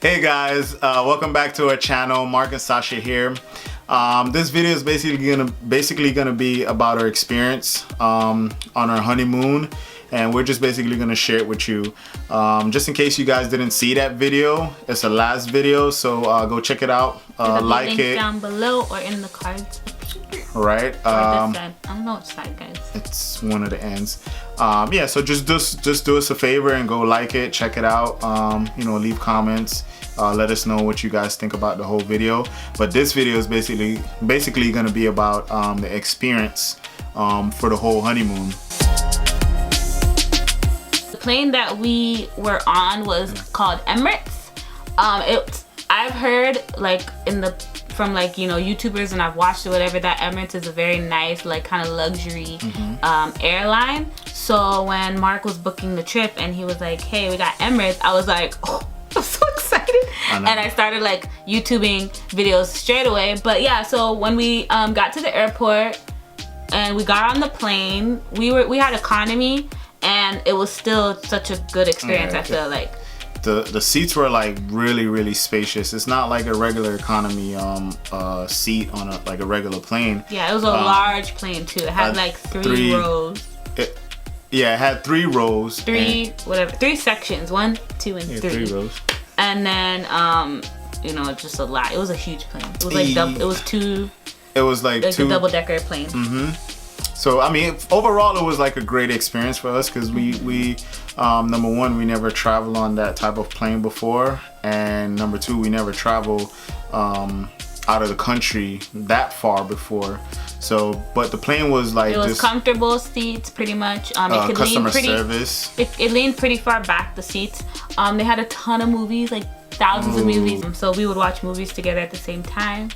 Hey guys, welcome back to our channel. Mark and Sasha here. This video is basically gonna be about our experience on our honeymoon, and we're just basically gonna share it with you. Just in case you guys didn't see that video, it's the last video, so go check it out. Like it down below or in the cards. Right. Or this side. I don't know which side, guys. It's one of the ends. Yeah, so just do us a favor and go like it, check it out. You know, leave comments. Let us know what you guys think about the whole video. But this video is basically going to be about the experience for the whole honeymoon. The plane that we were on was called Emirates. I've heard like from like, you know, YouTubers, and I've watched it, whatever, that Emirates is a very nice, like, kind of luxury airline. So when Mark was booking the trip and he was like, hey, we got Emirates, I was like, oh, I'm so excited. And I started like YouTubing videos straight away. But yeah, so when we got to the airport and we got on the plane, we had economy, and it was still such a good experience. I feel like the seats were like really spacious. It's not like a regular economy seat on a regular plane. Yeah, it was a large plane too. It had like three rows. It had 3 rows. Three sections. 1, 2, and 3. 3 rows. And then you know, just a lot. It was a huge plane. It was like It was like a double-decker plane. So I mean, overall, it was like a great experience for us because we number one, we never traveled on that type of plane before, and number 2, we never traveled out of the country that far before. So, but the plane was like, it was just comfortable seats, pretty much. It could customer lean service. It leaned pretty far back, the seats. They had a ton of movies, like thousands of movies. So we would watch movies together at the same time.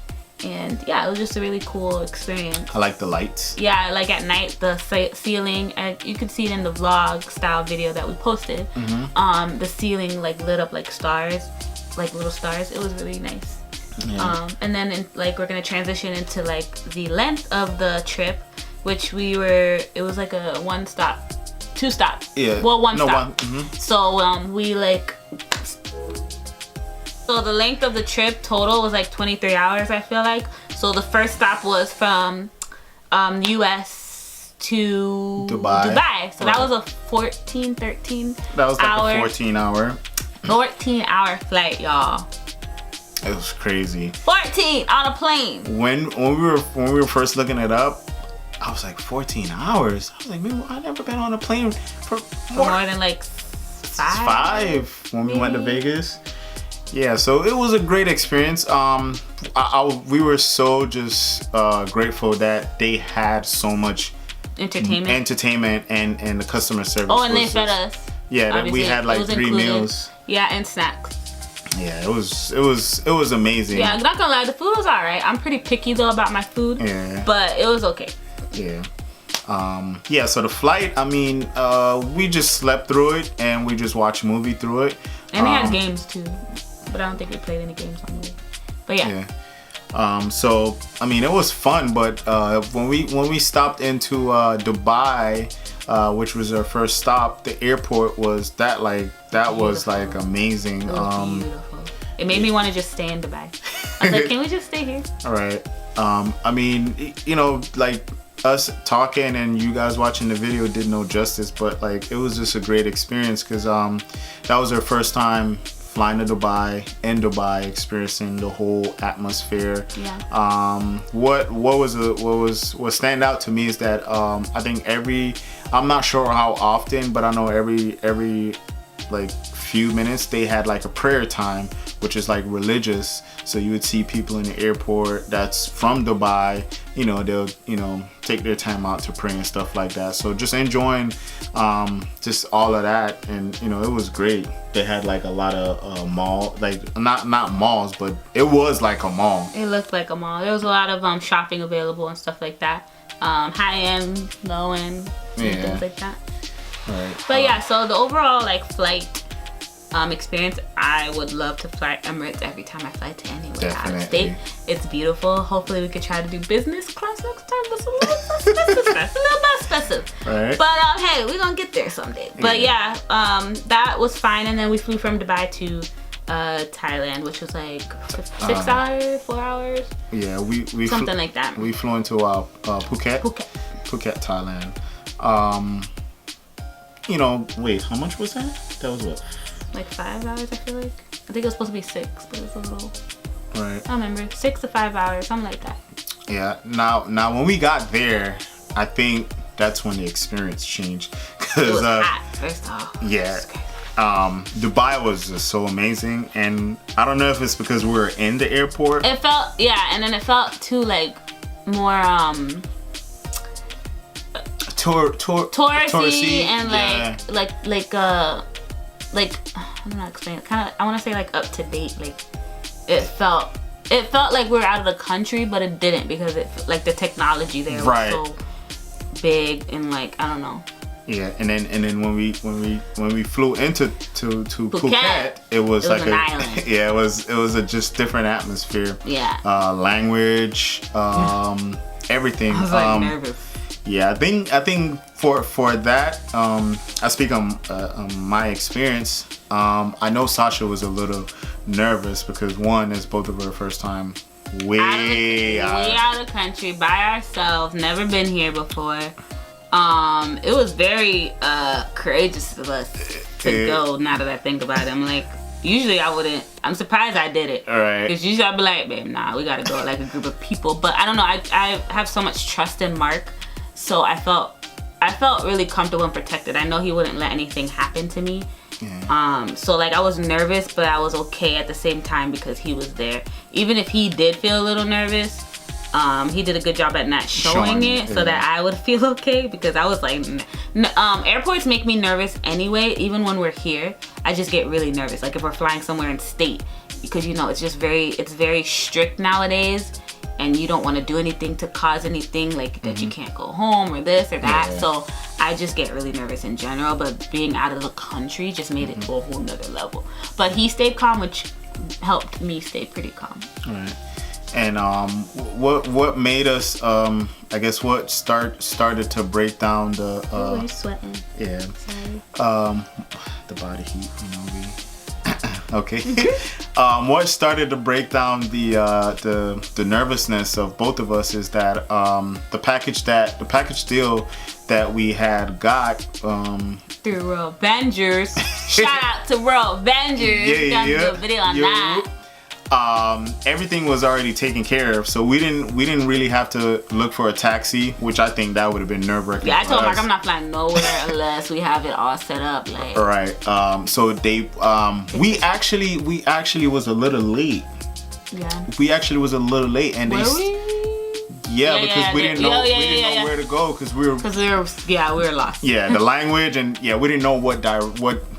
And yeah, it was just a really cool experience. I like the lights. Yeah, like at night, the ceiling, you could see it in the vlog style video that we posted. The ceiling like lit up like stars, like little stars. It was really nice. Yeah. And then like we're gonna transition into like the length of the trip, which it was like a 1 stop, 2 stop. Yeah. Well, 1 stop. So so the length of the trip total was like 23 hours, I feel like. So the first stop was from US to Dubai. So that was a 13 That was like hour, a 14-hour flight, y'all. It was crazy. 14 on a plane. When we were first looking it up, I was like 14 hours. I was like, man, I've never been on a plane for more than like 5 when we went to Vegas. Yeah, so it was a great experience. We were so just grateful that they had so much entertainment and the customer service. Oh, and they fed us. Yeah, we had like 3 meals. Yeah, and snacks. Yeah, it was amazing. Yeah, I'm not gonna lie, the food was alright. I'm pretty picky though about my food. Yeah. But it was okay. Yeah. Yeah, so the flight, I mean, we just slept through it and we just watched a movie through it. And they had games too. But I don't think we played any games on the way. But yeah. So I mean, it was fun, but when we stopped into Dubai, which was our first stop, the airport was was like amazing. It was beautiful. It made me want to just stay in Dubai. I was like, can we just stay here? All right. I mean, you know, like us talking and you guys watching the video did no justice, but like it was just a great experience because that was our first time flying to Dubai, experiencing the whole atmosphere. Yeah. What stand out to me is that I think I'm not sure how often, but I know every like few minutes they had like a prayer time, which is like religious. So you would see people in the airport that's from Dubai, you know, they'll, you know, take their time out to pray and stuff like that. So just enjoying just all of that, and you know, it was great. They had like a lot of mall, like not malls, but it was like a mall. It looked like a mall. There was a lot of shopping available and stuff like that. High end, low end, things like that. Right. But yeah, so the overall like flight experience, I would love to fly Emirates every time I fly to anywhere out of state. It's beautiful. Hopefully we could try to do business class next time. That's a little expensive. Right. But hey, we're gonna get there someday. But yeah, that was fine. And then we flew from Dubai to Thailand, which was like 6 hours, 4 hours. Yeah, we something like that. We flew into Phuket, Thailand. You know, wait, how much was that? That was what? Like 5 hours, I feel like. I think it was supposed to be 6, but it was a little. Right. I don't remember, 6 to 5 hours, something like that. Yeah. Now when we got there, I think that's when the experience changed. It was hot, first off. Yeah. Dubai was just so amazing, and I don't know if it's because we were in the airport. It felt, yeah, and then it felt too like more touristy and like I don't know how to explain it. Kind of, I want to say like up to date. Like it felt like we were out of the country, but it didn't, because it like the technology there was so big and like I don't know. Yeah, and then when we flew into Phuket, it was like an island. Yeah, it was a just different atmosphere. Yeah. Language, everything. I was like nervous. Yeah, I think for that, I speak on my experience. I know Sasha was a little nervous because one is both of her first time way out of the country by ourselves, never been here before. It was very courageous of us to go. Now that I think about it, I'm like, usually I wouldn't. I'm surprised I did it. All right. Because usually I'd be like, babe, nah, we gotta go like a group of people. But I don't know. I have so much trust in Mark, so I felt really comfortable and protected. I know he wouldn't let anything happen to me. Yeah. So like I was nervous, but I was okay at the same time because he was there. Even if he did feel a little nervous. He did a good job at not showing it so that I would feel okay, because I was like, airports make me nervous anyway. Even when we're here, I just get really nervous. Like if we're flying somewhere in state, because you know it's very strict nowadays, and you don't want to do anything to cause anything like that. You can't go home or this or that. Yeah. So I just get really nervous in general. But being out of the country just made it to a whole nother level. But he stayed calm, which helped me stay pretty calm. All right. And what made us I guess what started to break down the we're sweating. Yeah. Sorry. The body heat, you know, okay. What started to break down the nervousness of both of us is that the package deal that we had got through World Avengers. Shout out to World Avengers. Yeah. Do a video on that. Everything was already taken care of, so we didn't really have to look for a taxi, which I think that would have been nerve-wracking. Yeah, I told Mark I'm not flying nowhere unless we have it all set up. Like, right. So they we actually was a little late. Yeah. We actually was a little late, and were we? Yeah, because we didn't know where to go because we were lost. Yeah, the language, and we didn't know what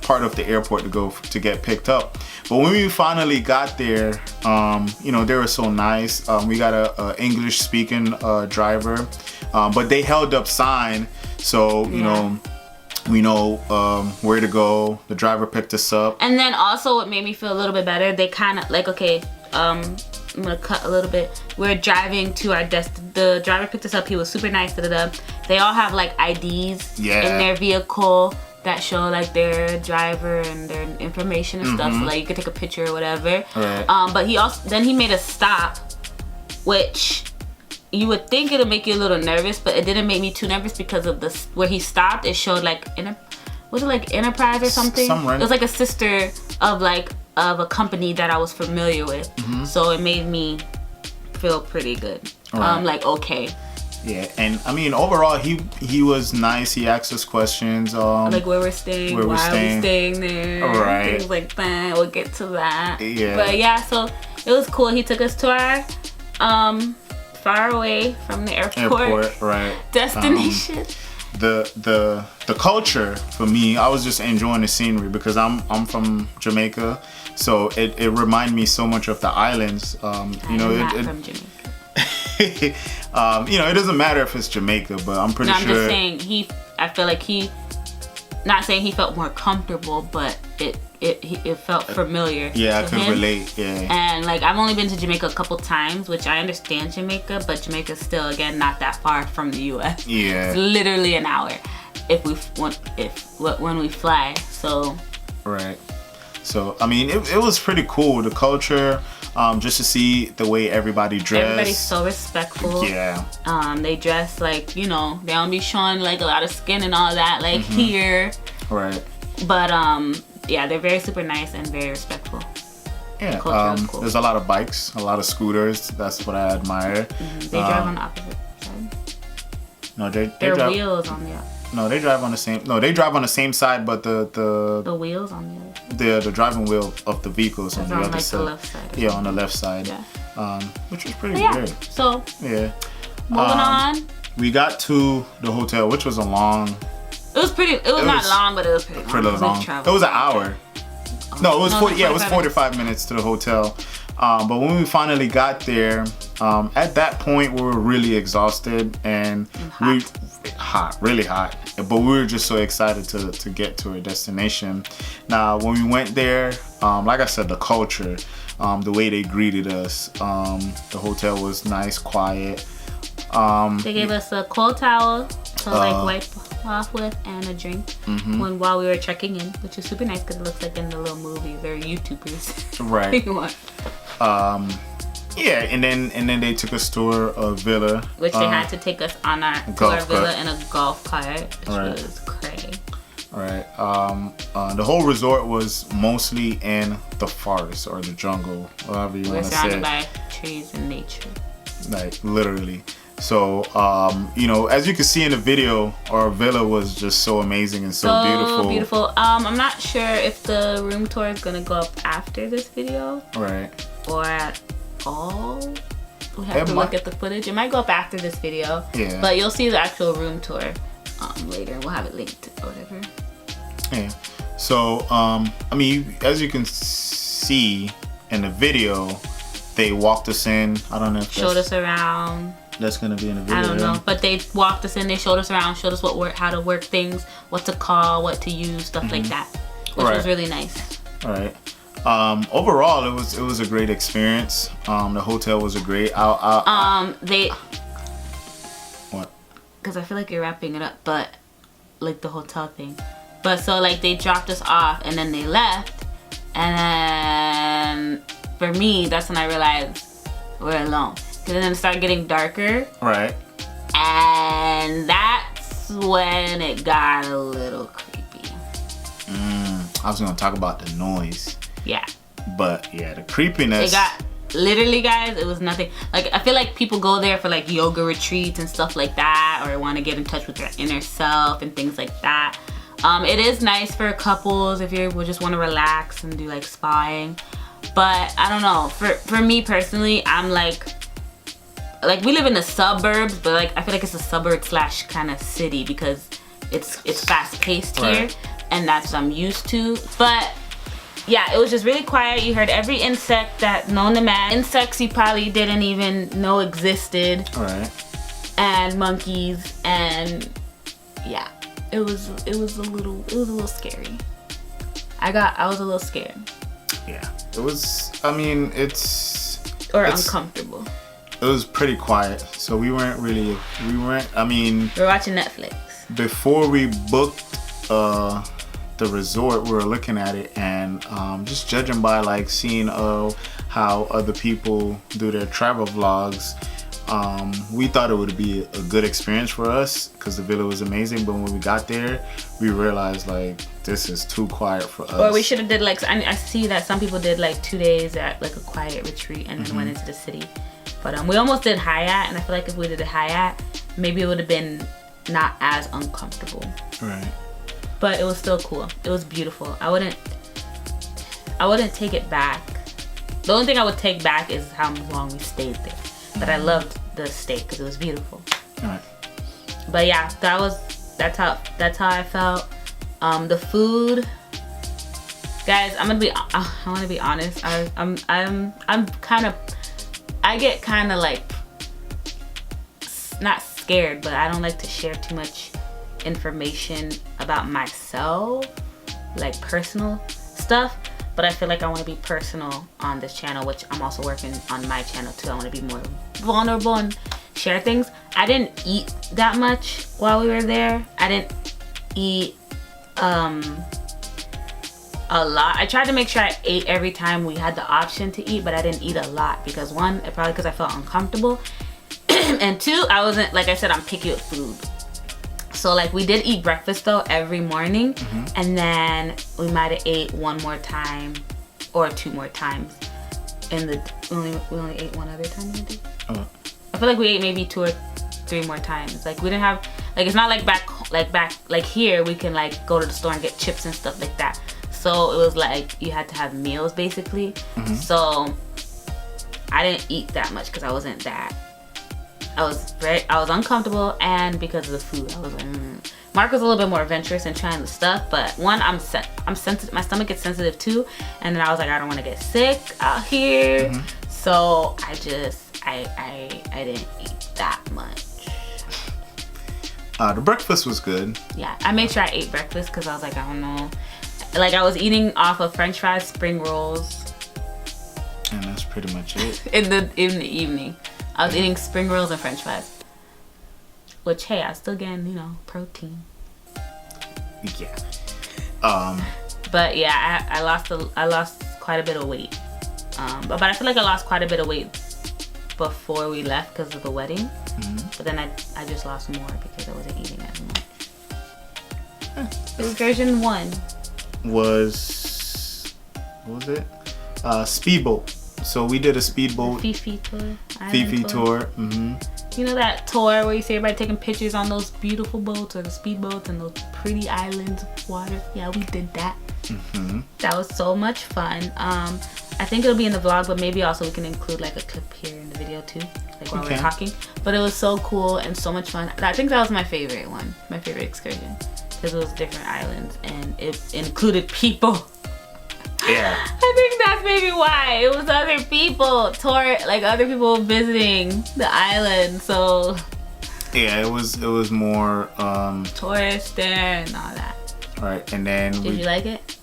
part of the airport to go to get picked up. But when we finally got there, you know, they were so nice. We got a English speaking driver, but they held up sign, so you know. We know where to go. The driver picked us up. And then also what made me feel a little bit better, they kind of like, okay, I'm gonna cut a little bit. We're driving to our the driver picked us up. He was super nice. They all have like IDs in their vehicle that show like their driver and their information and stuff. So like you could take a picture or whatever. Right. But he made a stop, which you would think it'll make you a little nervous, but it didn't make me too nervous because of where he stopped. It showed like was it like Enterprise or something? It was like a sister of a company that I was familiar with, so it made me feel pretty good. Right. Like okay. Yeah, and I mean overall he was nice. He asked us questions. Like where we're staying, why are we staying there, right? Things like that. We'll get to that. Yeah. But yeah, so it was cool. He took us to our far away from the airport right. destination. The culture for me, I was just enjoying the scenery because I'm from Jamaica, so it reminded me so much of the islands. You know, I'm not from Jamaica. You know, it doesn't matter if it's Jamaica, but I'm pretty sure. I'm just saying I feel like not saying he felt more comfortable, but it felt familiar. Yeah, I could relate. Yeah. And like I've only been to Jamaica a couple times, which I understand Jamaica, but Jamaica's still again not that far from the U.S. Yeah. It's literally an hour when we fly. So. Right. So I mean, it was pretty cool. The culture, just to see the way everybody dressed. Everybody's so respectful. Yeah. They dress like, you know, they don't be showing like a lot of skin and all that like here. Right. But yeah, they're very super nice and very respectful. Yeah. Cool. There's a lot of bikes, a lot of scooters. That's what I admire. They drive on the opposite side. No, they Their drive. wheels on the No, they drive on the same. No, they drive on the same side, but the wheels on the other. the driving wheel of the vehicles on the other like side. the left side. Yeah, on the left side. Yeah. Which was pretty Yeah. good. So Yeah. moving on. We got to the hotel, which was a long. It was pretty. It was not long, but it was pretty long. Pretty long. It was an hour. No, it was 40. Yeah, it was 45 minutes to the hotel. But when we finally got there, at that point we were really exhausted and really hot. But we were just so excited to get to our destination. Now, when we went there, like I said, the culture, the way they greeted us, the hotel was nice, quiet. They gave us a cold towel to like wipe off with and a drink while we were checking in, which is super nice because it looks like in the little movies or YouTubers. Right. Yeah, and then they took us to a villa, which they had to take us on our villa in a golf cart, which was crazy. Right. The whole resort was mostly in the forest or the jungle, however you want to say it. We're surrounded by trees and nature. Like literally. So, you know, as you can see in the video, our villa was just so amazing and so beautiful. I'm not sure if the room tour is gonna go up after this video. Right. Or at all. We have to look at the footage. It might go up after this video. Yeah. But you'll see the actual room tour later. We'll have it linked or whatever. Yeah. So, I mean, as you can see in the video, they walked us in. I don't know if showed us around. That's gonna be in the video. I don't know, but they walked us in. They showed us around, showed us how to work things, what to call, what to use, stuff like that, which was really nice. All right. Overall, it was a great experience. The hotel was a great. They. What? Because I feel like you're wrapping it up, but like the hotel thing. But so like they dropped us off and then they left, and then for me, that's when I realized we're alone. Because then it started getting darker. Right. And that's when it got a little creepy. I was gonna talk about the noise. Yeah. But yeah, the creepiness. It got, literally guys, it was nothing. Like, I feel like people go there for like yoga retreats and stuff like that, or want to get in touch with their inner self and things like that. It is nice for couples if you just want to relax and do like spying. But I don't know, for me personally, I'm like we live in the suburbs, but like I feel like it's a suburb / kind of city because it's fast paced here, and that's what I'm used to. But yeah, it was just really quiet. You heard every insect that known to man. Insects you probably didn't even know existed. Right. And monkeys, and yeah, it was a little scary. I was a little scared. Yeah, it was. I mean, it's uncomfortable. It was pretty quiet, so we weren't. I mean, we're watching Netflix. Before we booked the resort, we were looking at it and just judging by like seeing how other people do their travel vlogs. We thought it would be a good experience for us because the villa was amazing, but when we got there, we realized like this is too quiet for us. Or we should have did like, I see that some people did like 2 days at like a quiet retreat and then went into the city. But we almost did Hyatt, and I feel like if we did a Hyatt, maybe it would have been not as uncomfortable. Right. But it was still cool. It was beautiful. I wouldn't take it back. The only thing I would take back is how long we stayed there. But I loved the stay because it was beautiful. Right. But yeah, that's how I felt. The food, guys. I want to be honest. I get kind of like not scared, but I don't like to share too much information about myself, like personal stuff. But I feel like I want to be personal on this channel, which I'm also working on my channel too. I want to be more vulnerable and share things. I didn't eat that much while we were there. I didn't eat a lot. I tried to make sure I ate every time we had the option to eat, but I didn't eat a lot because one, probably because I felt uncomfortable, and two, I wasn't, like I said, I'm picky with food. So like we did eat breakfast though every morning, and then we might have ate one more time or two more times. In the we only ate one other time in the day. Oh. I feel like we ate maybe 2 or 3 more times. Like we didn't have, like it's not like back here we can like go to the store and get chips and stuff like that. So it was like you had to have meals basically. So I didn't eat that much because I wasn't that. I was uncomfortable, and because of the food, I was like, Mark was a little bit more adventurous in trying the stuff, but one, I'm sensitive. My stomach gets sensitive too, and then I was like, I don't want to get sick out here, so I didn't eat that much. The breakfast was good. Yeah, I made sure I ate breakfast because I was like, I don't know, like I was eating off of French fries, spring rolls, and that's pretty much it. in the evening. I was eating spring rolls and French fries. Which, hey, I was still getting, protein. Yeah. But yeah, I lost quite a bit of weight. But I feel like I lost quite a bit of weight before we left because of the wedding. But then I just lost more because I wasn't eating as much. Excursion 1 was, what was it? Speedboat. So we did a speedboat. Fifi tour. Fifi tour. You know that tour where you see everybody taking pictures on those beautiful boats or the speedboats and those pretty islands of water? Yeah, we did that. That was so much fun. I think it'll be in the vlog, but maybe also we can include like a clip here in the video too, like while we're talking. But it was so cool and so much fun. I think that was my favorite one, my favorite excursion, because it was different islands and it included people. Yeah. I think that's maybe why. It was other people, other people visiting the island, so yeah, it was more tourists there and all that. Right, and then Did you like it?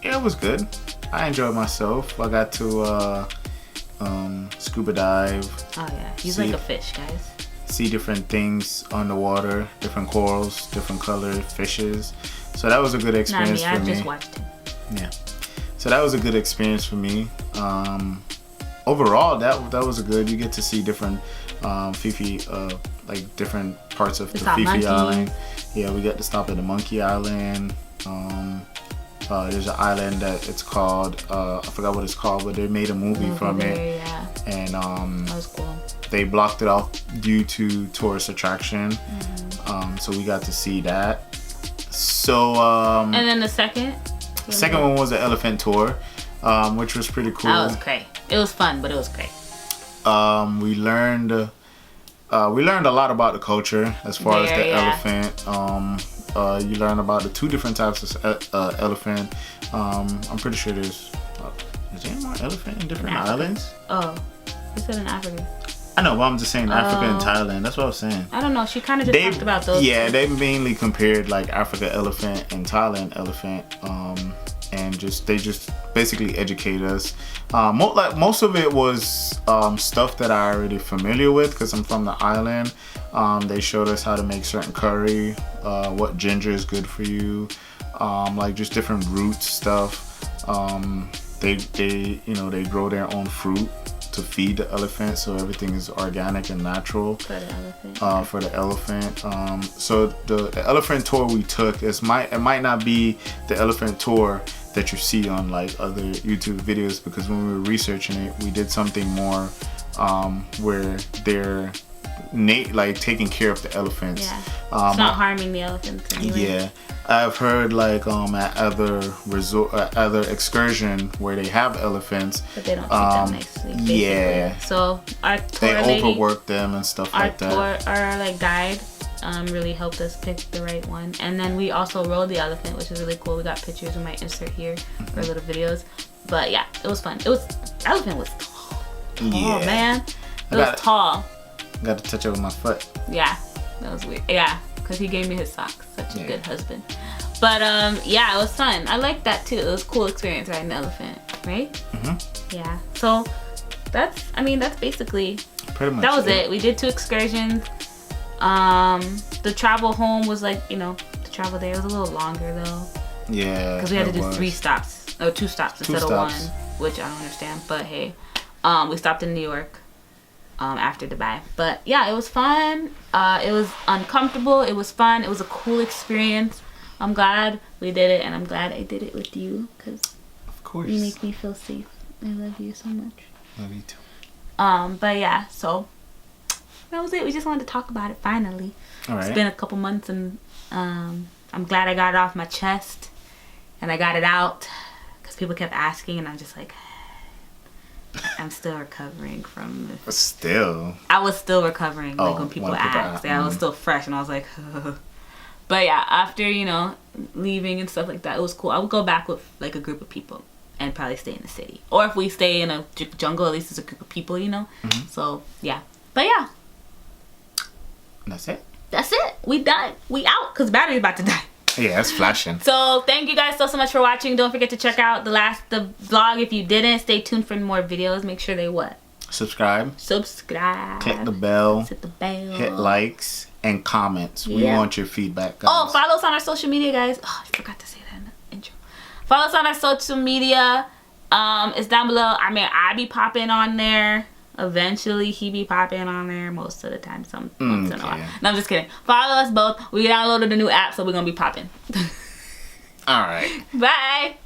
Yeah, it was good. I enjoyed myself. I got to scuba dive. Oh yeah, he's like a fish, guys. See different things underwater, different corals, different colored fishes. So that was a good experience for me. Not me, I just watched him. Yeah. So that was a good experience for me. Overall, that was a good. You get to see different Fifi, like different parts of the Fifi Island. Yeah, we got to stop at the Monkey Island. There's an island that it's called, I forgot what it's called, but they made a movie from it. Yeah. And that was cool. They blocked it off due to tourist attraction. So we got to see that. So and then the second one was the elephant tour, which was pretty cool. That was great. It was fun, but it was great. We learned a lot about the culture as far as the elephant. You learn about the 2 different types of elephant. I'm pretty sure is there more elephant in different islands? Oh, you said in Africa. I know, but I'm just saying Africa and Thailand. That's what I was saying. I don't know. She kind of just talked about those. Yeah, they mainly compared like Africa elephant and Thailand elephant. And they just basically educate us. Most of it was stuff that I already familiar with because I'm from the island. They showed us how to make certain curry, what ginger is good for you, like just different root stuff. They grow their own fruit to feed the elephant, so everything is organic and natural for the elephant. So the elephant tour we took it might not be the elephant tour that you see on like other YouTube videos, because when we were researching it, we did something more where they're taking care of the elephants. Yeah. It's not harming the elephants anyway. Yeah. I've heard like at other excursion where they have elephants, but they don't treat them nicely. Basically. Yeah. So our tour they overwork them and stuff like that. Our guide really helped us pick the right one, and then we also rode the elephant, which is really cool. We got pictures we might insert here for little videos. But yeah, it was fun. Elephant was tall. Yeah. Man, it was tall. Got to touch it with my foot. Yeah, that was weird. Yeah, because he gave me his socks. Such a good husband. But yeah, it was fun. I liked that too. It was a cool experience riding the elephant, right? Yeah. So that's basically pretty much that was it. We did 2 excursions. The travel home was like, the travel there was a little longer though. Yeah. Because we had to do 3 stops or 2 stops instead of 1, which I don't understand. But hey, we stopped in New York after Dubai. But yeah, it was fun. It was uncomfortable. It was fun. It was a cool experience. I'm glad we did it, and I'm glad I did it with you because of course you make me feel safe. I love you so much. Love you too. But yeah, so that was it. We just wanted to talk about it finally. All right. It's been a couple months, and I'm glad I got it off my chest, and I got it out because people kept asking, and I'm just like, I'm still recovering from it. Still. I was still recovering, like when people asked. I was still fresh, and I was like, but yeah, after leaving and stuff like that, it was cool. I would go back with like a group of people and probably stay in the city, or if we stay in a jungle, at least it's a group of people, So yeah, but yeah, that's it. That's it. We done. We out because battery's about to die. Yeah, it's flashing. So thank you guys so much for watching. Don't forget to check out the vlog if you didn't. Stay tuned for more videos. Make sure they what? Subscribe. Click the bell. Hit the bell. Hit likes and comments. We want your feedback, guys. Oh, follow us on our social media, guys. Oh, I forgot to say that in the intro. Follow us on our social media. It's down below. I mean, I be popping on there. Eventually, he be popping on there most of the time. Once in a while. No, I'm just kidding. Follow us both. We downloaded a new app, so we're gonna be popping. All right. Bye.